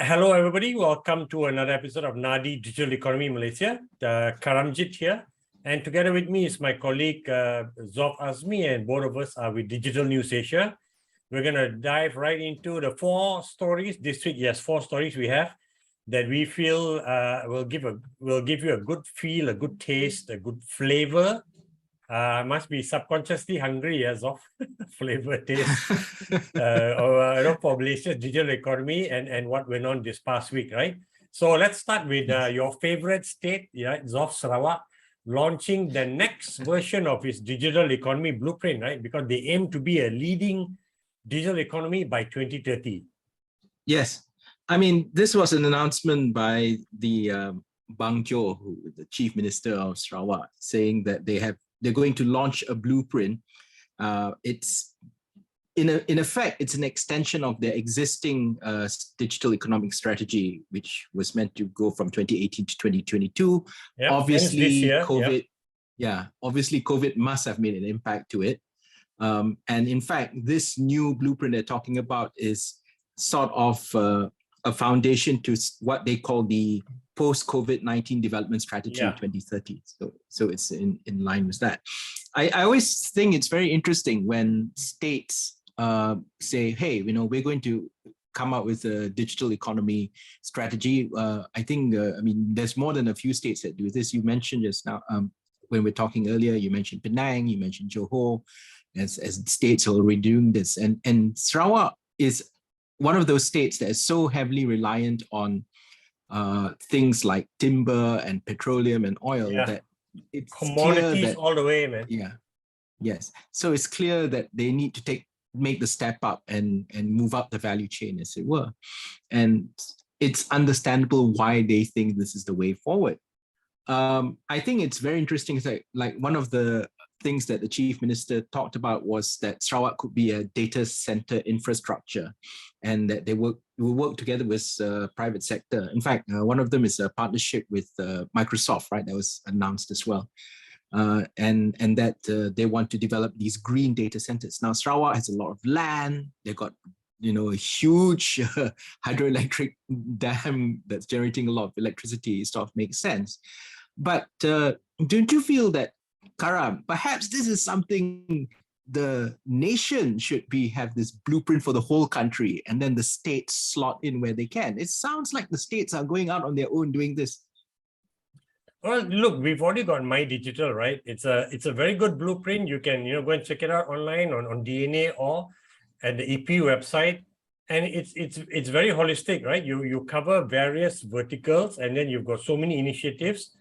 Hello, everybody. Welcome to another episode of Nadi Digital Economy Malaysia. Karamjit here. And together with me is my colleague, Dzof Azmi, and both of us are with Digital News Asia. We're going to dive right into the four stories this week. Yes, four stories we have that we feel will give you a good feel, a good taste, a good flavor. Must be subconsciously hungry as of flavor taste for Malaysia's digital economy and what went on this past week, right? So let's start with your favorite state, Dzof, Sarawak, launching the next version of its digital economy blueprint, right? Because they aim to be a leading digital economy by 2030. Yes. I mean, this was an announcement by the Bang Jo, the Chief Minister of Sarawak, saying that they're going to launch a blueprint. It's in effect, it's an extension of their existing digital economic strategy, which was meant to go from 2018 to 2022. Yep, obviously, COVID, obviously COVID must have made an impact to it. And in fact, this new blueprint they're talking about is sort of a foundation to what they call the post-COVID-19 development strategy 2030. So it's in line with that. I always think it's very interesting when states say, hey, we're going to come up with a digital economy strategy. I think, there's more than a few states that do this. You mentioned just now, when we're talking earlier, you mentioned Penang, you mentioned Johor, as states are already doing this. And Sarawak is one of those states that is so heavily reliant on things like timber and petroleum and oil that it's commodities all the way, man. Yeah. Yes. So it's clear that they need to make the step up and move up the value chain, as it were. And it's understandable why they think this is the way forward. I think it's very interesting. Like one of the things that the Chief Minister talked about was that Sarawak could be a data center infrastructure, and that they will work together with private sector. In fact, one of them is a partnership with Microsoft, right? That was announced as well. And that they want to develop these green data centers. Now, Sarawak has a lot of land. They've got, a huge hydroelectric dam that's generating a lot of electricity. Stuff makes sense. But don't you feel that, Karam, perhaps this is something the nation should have this blueprint for the whole country, and then the states slot in where they can? It sounds like the states are going out on their own doing this. Well, look, we've already got My Digital, right? It's a very good blueprint. You can go and check it out online on DNA or at the EP website, and it's very holistic, right? You cover various verticals, and then you've got so many initiatives.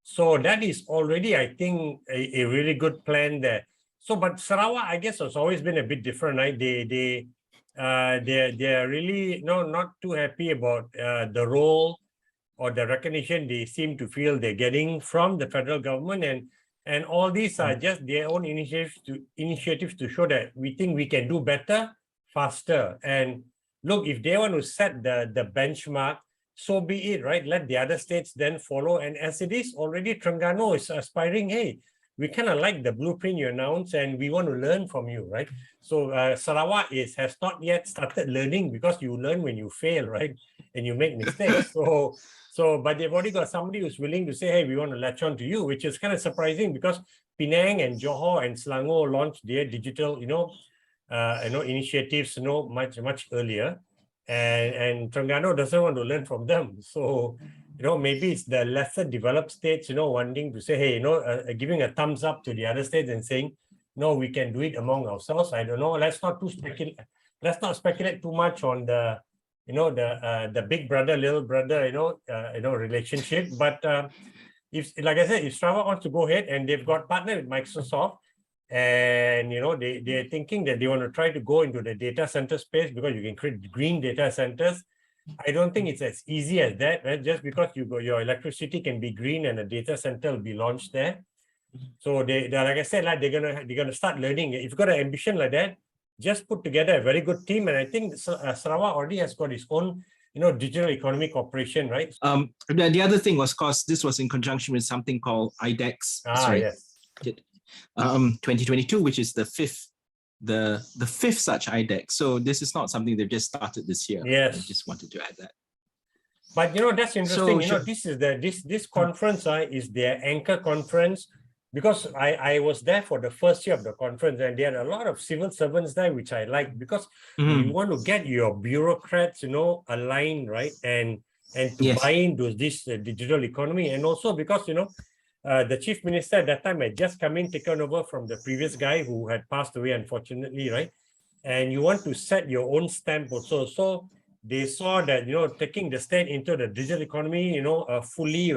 So that is already, I think, a really good plan there. So, but Sarawak, I guess, has always been a bit different, right? They're really not too happy about the role or the recognition they seem to feel they're getting from the federal government, and all these are just their own initiatives to show that we think we can do better, faster. And look, if they want to set the benchmark, so be it, right? Let the other states then follow. And as it is already, Terengganu is aspiring, hey, we kind of like the blueprint you announced and we want to learn from you, right? So Sarawak has not yet started learning, because you learn when you fail, right? And you make mistakes. But they've already got somebody who's willing to say, hey, we want to latch on to you, which is kind of surprising, because Penang and Johor and Selangor launched their digital, initiatives, much earlier. And Terengganu doesn't want to learn from them. So, maybe it's the lesser developed states, wanting to say, hey, giving a thumbs up to the other states and saying, no, we can do it among ourselves. I don't know. Let's not speculate too much on the, the big brother, little brother, relationship. But if, like I said, if Sarawak wants to go ahead, and they've got partnered with Microsoft, and they're thinking that they want to try to go into the data center space, because you can create green data centers. I don't think it's as easy as that, right? Just because your electricity can be green and a data center will be launched there. So they're like I said, like they're gonna start learning. If you've got an ambition like that, just put together a very good team. And I think Sarawak already has got its own digital economy corporation, right? The other thing was, of course, this was in conjunction with something called IDEX. Yes. 2022, which is the fifth such IDEX. So this is not something they've just started this year. Yes. I just wanted to add that. But that's interesting. So, This is this conference is their anchor conference, because I was there for the first year of the conference, and there are a lot of civil servants there, which I like, because you want to get your bureaucrats, aligned, right, and to Yes. buy into this digital economy, and also because the chief minister at that time had just come in, taken over from the previous guy who had passed away, unfortunately, right? And you want to set your own stamp also. So they saw that taking the state into the digital economy, fully,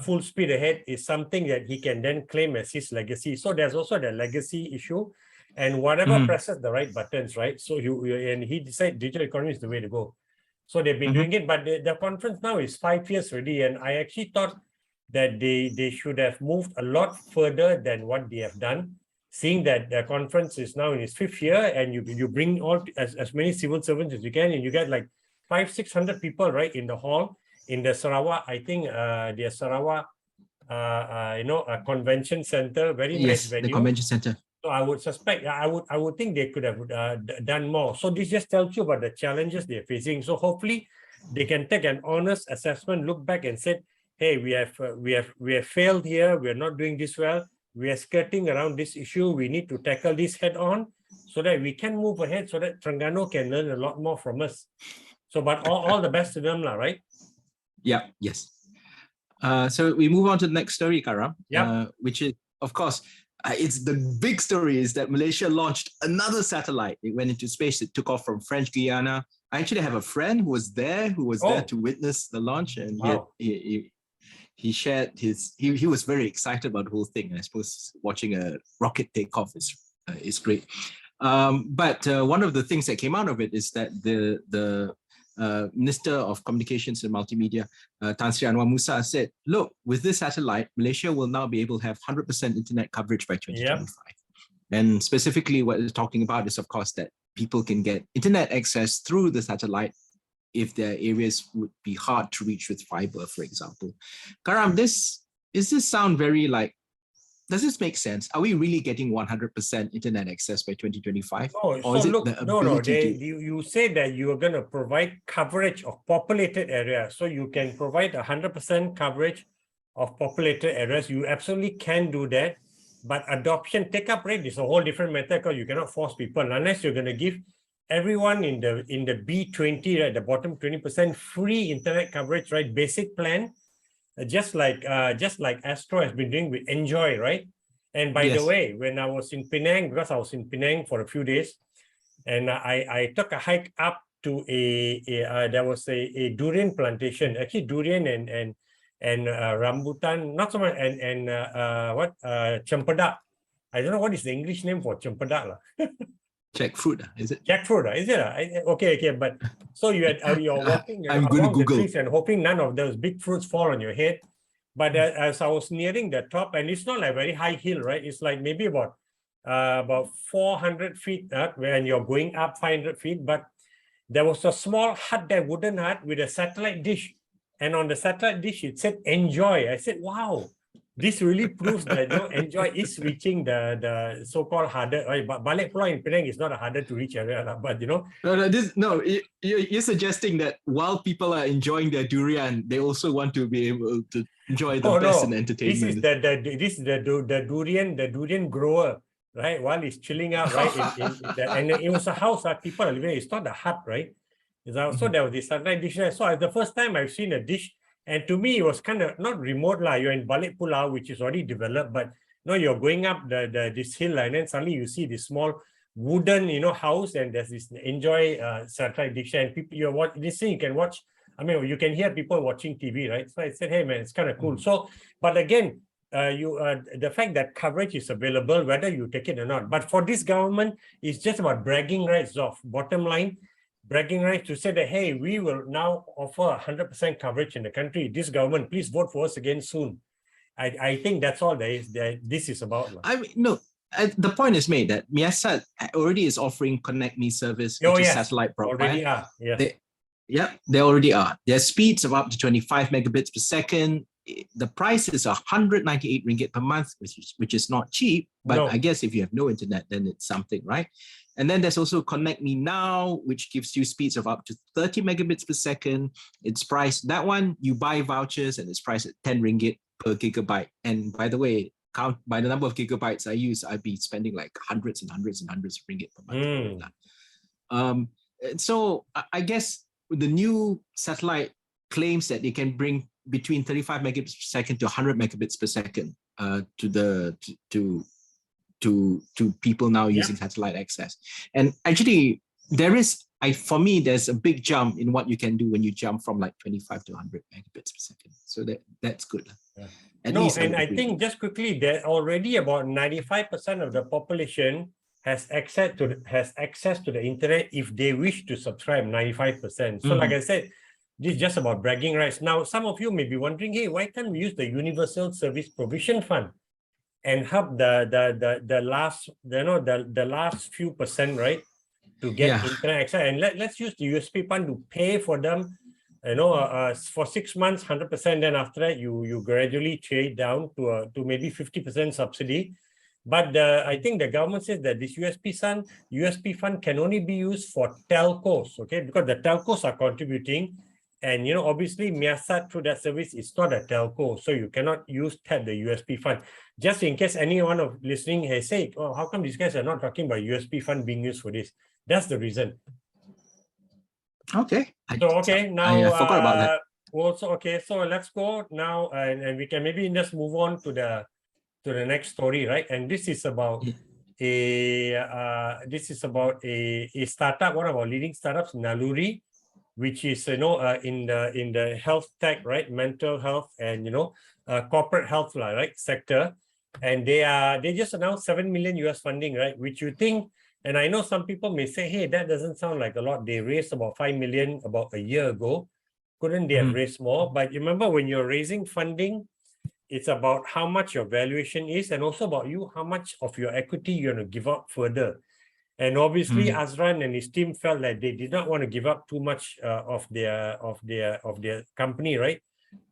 full speed ahead is something that he can then claim as his legacy. So there's also the legacy issue, and whatever presses the right buttons, right? So and he decided digital economy is the way to go. So they've been doing it, but the conference now is 5 years already, and I actually thought that they should have moved a lot further than what they have done. Seeing that the conference is now in its 5th year, and you bring all as many civil servants as you can, and you get like 500-600 people right in the hall in the Sarawak. I think the Sarawak a convention center, very nice venue. The convention center. So I would suspect, I would think they could have done more. So this just tells you about the challenges they're facing. So hopefully they can take an honest assessment, look back and say, hey, we have failed here. We are not doing this well. We are skirting around this issue. We need to tackle this head on so that we can move ahead, so that Terengganu can learn a lot more from us. So, but all the best to them, right? Yeah, yes. So we move on to the next story, Karam, which is, of course, it's the big story is that Malaysia launched another satellite. It went into space. It took off from French Guiana. I actually have a friend who was there to witness the launch, and he shared he was very excited about the whole thing. I suppose watching a rocket take off is great. But one of the things that came out of it is that the Minister of Communications and Multimedia, Tan Sri Annuar Musa, said, look, with this satellite, Malaysia will now be able to have 100% internet coverage by 2025. Yep. And specifically what it's talking about is, of course, that people can get internet access through the satellite if their areas would be hard to reach with fiber, for example. Karam, does this sound very like, does this make sense? Are we really getting 100% internet access by 2025? Oh, or so look, you say that you are going to provide coverage of populated areas. So you can provide 100% coverage of populated areas. You absolutely can do that. But adoption take-up rate is a whole different matter, because you cannot force people unless you're going to give everyone in the B20, right, the bottom 20% free internet coverage, right, basic plan. Just like Astro has been doing with Enjoy, right? And by the way, when I was in Penang, because I was in Penang for a few days, and I took a hike up to there was a durian plantation, actually durian and rambutan, not so much, and Cempedak. I don't know what is the English name for Cempedak. Jackfruit, is it? Jackfruit, is it? Okay, but so you're walking along the trees and hoping none of those big fruits fall on your head. But as I was nearing the top, and it's not like a very high hill, right? It's like maybe about 400 feet up, when you're going up 500 feet. But there was a small hut there, wooden hut with a satellite dish, and on the satellite dish it said Enjoy. I said, wow. This really proves that Enjoy is reaching the so-called harder, right? But Balik Pulau in Penang is not a harder to reach area, but you're suggesting that while people are enjoying their durian, they also want to be able to enjoy the best in entertainment. This is the durian grower, right? While he's chilling out, right? And it was a house that people are living. It's not a hut, right? So there was this satellite dish there. So it's the first time I've seen a dish. And to me, it was kind of not remote. You're in Balik Pulau, which is already developed, but you're going up this hill, and then suddenly you see this small wooden, house, and there's this Enjoy satellite dish, and people, this thing you can watch. I mean, you can hear people watching TV, right? So I said, hey man, it's kind of cool. So, but again, the fact that coverage is available, whether you take it or not. But for this government, it's just about bragging rights. Dzof. Bottom line, bragging rights to say that, hey, we will now offer 100% coverage in the country. This government, please vote for us again soon. I think that's all this is about. I mean, no, the point is made that MEASAT already is offering Connect Me service, which is satellite broadband. Already are, yes. They already are. Their speeds of up to 25 megabits per second. The price is 198 ringgit per month, which is not cheap, but I guess if you have no internet, then it's something, right? And then there's also Connect Me Now, which gives you speeds of up to 30 megabits per second. It's priced, that one, you buy vouchers and it's priced at 10 ringgit per gigabyte. And by the way, count by the number of gigabytes I use, I'd be spending like hundreds and hundreds and hundreds of ringgit per month. So I guess the new satellite claims that they can bring between 35 megabits per second to 100 megabits per second to people now using satellite access. And actually, for me, there's a big jump in what you can do when you jump from like 25 to 100 megabits per second. So that's good. And I think just quickly, there already about 95% of the population has access to the internet if they wish to subscribe. 95%. So like I said, this is just about bragging rights. Now, some of you may be wondering, hey, why can't we use the Universal Service Provision Fund and help the last few percent, right, to get internet access? And let's use the USP fund to pay for them, for 6 months, 100%. Then after that, you gradually trade down to maybe 50% subsidy. But I think the government says that this USP fund can only be used for telcos, okay, because the telcos are contributing. And, obviously, MEASAT through that service is not a telco, so you cannot tap the USP fund. Just in case anyone of listening has said, oh, how come these guys are not talking about USP fund being used for this? That's the reason. Okay. Now I forgot about that. Also, okay, so let's go now, and we can maybe just move on to the next story, right? And this is about a startup, one of our leading startups, Naluri, which is in the health tech, right, mental health and corporate health, right, sector. And they just announced 7 million US funding, right, which you think, and I know some people may say, hey, that doesn't sound like a lot. They raised about 5 million about a year ago. Couldn't they have raised more? But you remember, when you're raising funding, it's about how much your valuation is, and also about how much of your equity you're going to give up further. And obviously, Azran and his team felt that they did not want to give up too much of their company, right,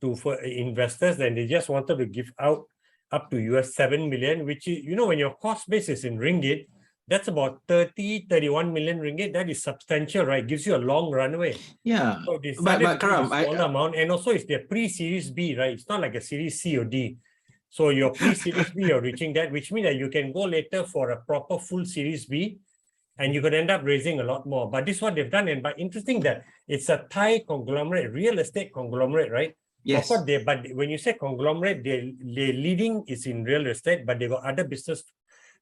for investors. And they just wanted to give out up to US 7 million, which is, when your cost base is in ringgit, that's about 31 million ringgit. That is substantial, right? Gives you a long runway. Yeah. So but Karam, amount, and also it's their pre-series B, right? It's not like a series C or D. So your pre-series B, you're reaching that, which means that you can go later for a proper full series B, and you could end up raising a lot more. But this is what they've done. And but interesting that it's a Thai conglomerate, real estate conglomerate, right? Yes. Of course, but when you say conglomerate, their leading is in real estate, but they got other business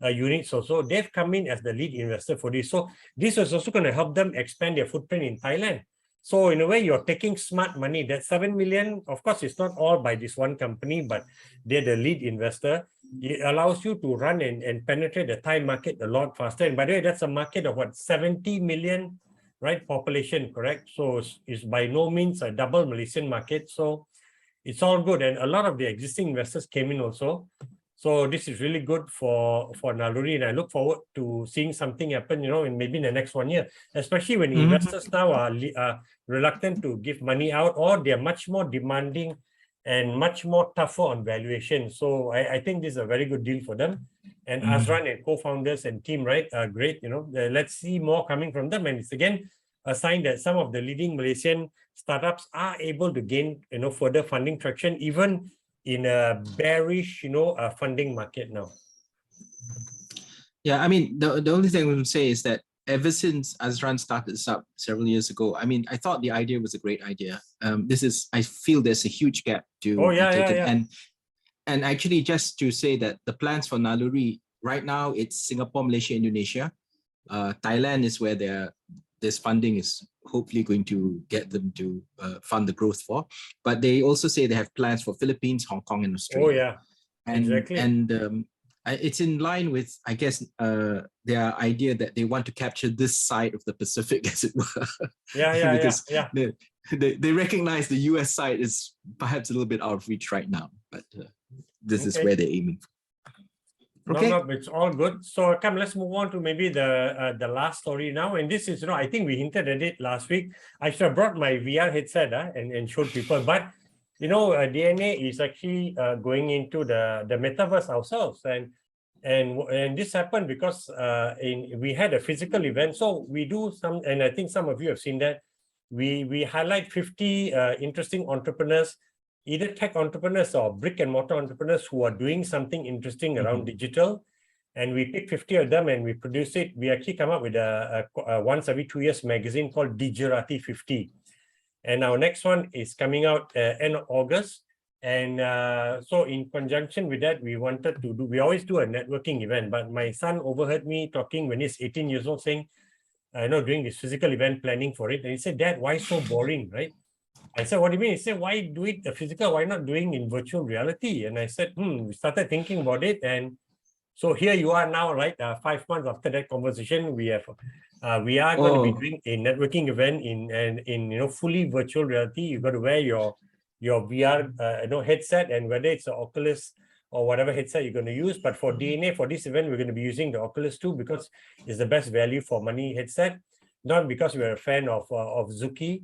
units also. They've come in as the lead investor for this. So this is also going to help them expand their footprint in Thailand. So in a way, you're taking smart money. That 7 million, of course, it's not all by this one company, but they're the lead investor. It allows you to run and penetrate the Thai market a lot faster. And by the way, that's a market of 70 million, right, population, correct? So it's by no means a double Malaysian market. So it's all good. And a lot of the existing investors came in also. So this is really good for Naluri, and I look forward to seeing something happen, in maybe in the next 1 year, especially when investors now are reluctant to give money out, or they're much more demanding and much more tougher on valuation. So I think this is a very good deal for them. And Azran and co-founders and team, right, are great. Let's see more coming from them. And it's again a sign that some of the leading Malaysian startups are able to gain, further funding traction, even in a bearish, funding market now. Yeah, I mean, the only thing we would say is that ever since Azran started this up several years ago, I mean, I thought the idea was a great idea. I feel there's a huge gap to be taken. And actually, just to say that the plans for Naluri, right now, it's Singapore, Malaysia, Indonesia. Thailand is where this funding is hopefully going to get them to fund the growth for. But they also say they have plans for Philippines, Hong Kong, and Australia. Oh, yeah. Exactly. And it's in line with, I guess, their idea that they want to capture this side of the Pacific, as it were. Because they recognize the US side is perhaps a little bit out of reach right now, but this is where they're aiming for. Okay. No, it's all good. So come, let's move on to maybe the last story now. And this is, I think we hinted at it last week. I should have brought my VR headset and showed people. But, DNA is actually going into the metaverse ourselves. And this happened because we had a physical event. So we do some, and I think some of you have seen that. We highlight 50 interesting entrepreneurs, either tech entrepreneurs or brick and mortar entrepreneurs who are doing something interesting around digital. And we pick 50 of them and we produce it. We actually come up with a once every 2 years magazine called Digirati 50. And our next one is coming out end of August. And so in conjunction with that, we wanted to do, we always do a networking event, but my son overheard me talking when he's 18 years old saying, doing this physical event planning for it. And he said, Dad, why so boring, right? I said, what do you mean? He said, why do it the physical? Why not doing in virtual reality? And I said, we started thinking about it. And so here you are now, right? 5 months after that conversation, we are going to be doing a networking event in fully virtual reality. You've got to wear your VR headset, and whether it's the Oculus or whatever headset you're going to use. But for DNA, for this event, we're going to be using the Oculus 2 because it's the best value for money headset, not because we're a fan of Zuki,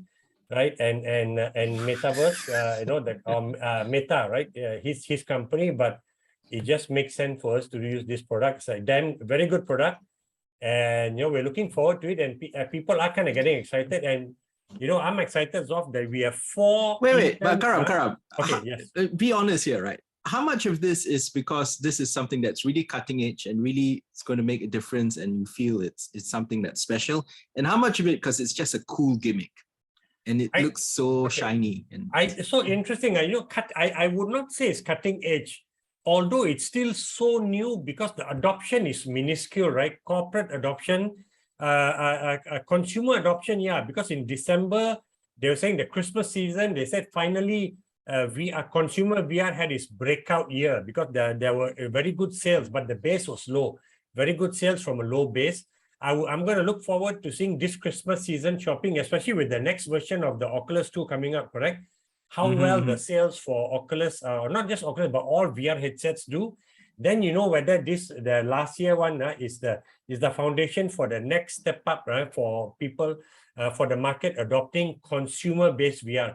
right? And Metaverse, Meta, right? His company, but it just makes sense for us to use this product. It's a very good product, and we're looking forward to it. And people are kind of getting excited, and I'm excited, Dzof, that we have 4. Wait, but Karam, okay, yes. Be honest here, right? How much of this is because this is something that's really cutting edge and really it's going to make a difference and you feel it's something that's special? And how much of it because it's just a cool gimmick and it looks so shiny? And it's so interesting. I would not say it's cutting edge, although it's still so new because the adoption is minuscule, right? Corporate adoption, consumer adoption, yeah, because in December, they were saying the Christmas season, they said finally consumer VR had its breakout year because there were very good sales, but the base was low. Very good sales from a low base. I'm going to look forward to seeing this Christmas season shopping, especially with the next version of the Oculus 2 coming up, correct? How well the sales for Oculus, not just Oculus, but all VR headsets do. Then whether the last year one is the foundation for the next step up, right? For people, for the market adopting consumer-based VR.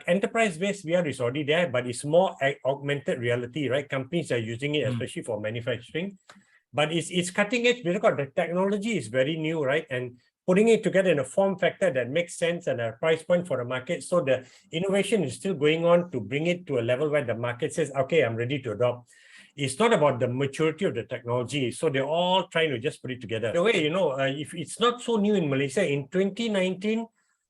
Enterprise-based VR is already there, but it's more augmented reality, right? Companies are using it, especially for manufacturing. But it's cutting edge because the technology is very new, right? And putting it together in a form factor that makes sense and a price point for the market. So the innovation is still going on to bring it to a level where the market says, okay, I'm ready to adopt. It's not about the maturity of the technology. So they're all trying to just put it together. The way, if it's not so new in Malaysia, in 2019,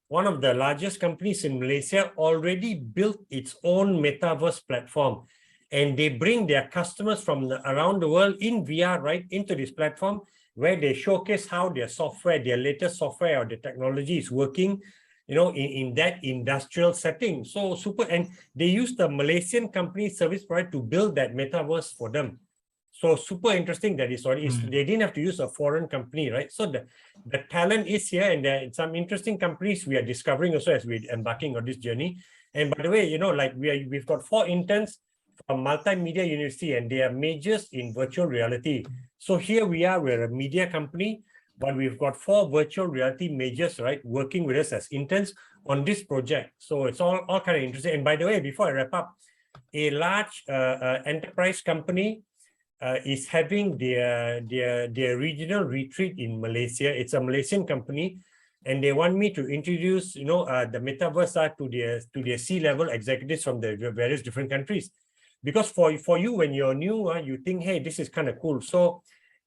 one of the largest companies in Malaysia already built its own metaverse platform. And they bring their customers from around the world in VR, right, into this platform where they showcase how their software, their latest software or the technology is working, in that industrial setting. So super, and they use the Malaysian company service provider to build that metaverse for them. So super interesting that it's already, they didn't have to use a foreign company, right? So the talent is here, and there are some interesting companies we are discovering also as we're embarking on this journey. And by the way, we've got 4 interns from Multimedia University, and they are majors in virtual reality. So here we're a media company, but we've got 4 virtual reality majors, right, working with us as interns on this project. So it's all kind of interesting. And by the way, before I wrap up, a large enterprise company is having their regional retreat in Malaysia. It's a Malaysian company, and they want me to introduce, the metaverse to their C-level executives from the various different countries. Because for you, when you're new, you think, hey, this is kind of cool. So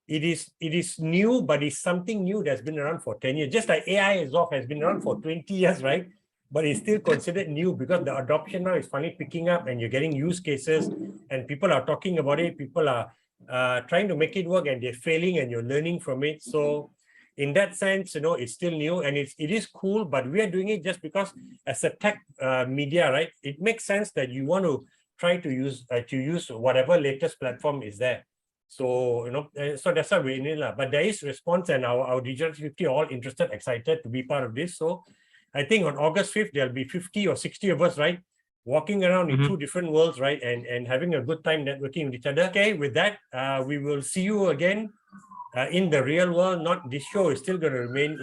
it is new, but it's something new that's been around for 10 years. Just like AI Dzof has been around for 20 years, right? But it's still considered new because the adoption now is finally picking up, and you're getting use cases, and people are talking about it. People are trying to make it work, and they're failing, and you're learning from it. So in that sense, it's still new, and it is cool, but we are doing it just because as a tech media, right? It makes sense that you want to try to use whatever latest platform is there. So, so that's why we're in it. But there is response, and our Digital 50 are all interested, excited to be part of this. So I think on August 5th, there'll be 50 or 60 of us, right? Walking around in 2 different worlds, right? And having a good time networking with each other. Okay, with that, we will see you again in the real world. This show is still going to remain,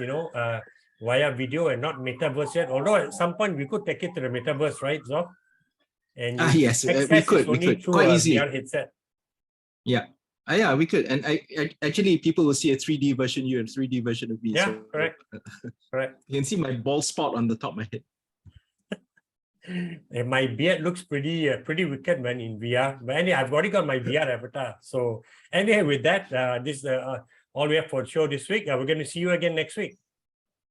via video and not metaverse yet. Although at some point we could take it to the metaverse, right, Dzof? And yes, we could quite easily. VR headset. Yeah. Yeah, we could. And actually, people will see a 3D version of you and 3D version of me. Yeah, So correct. Correct. you can see my bald spot on the top of my head. And my beard looks pretty wicked when in VR. But anyway, I've already got my VR avatar. So anyway, with that, this is all we have for the show this week. We're going to see you again next week.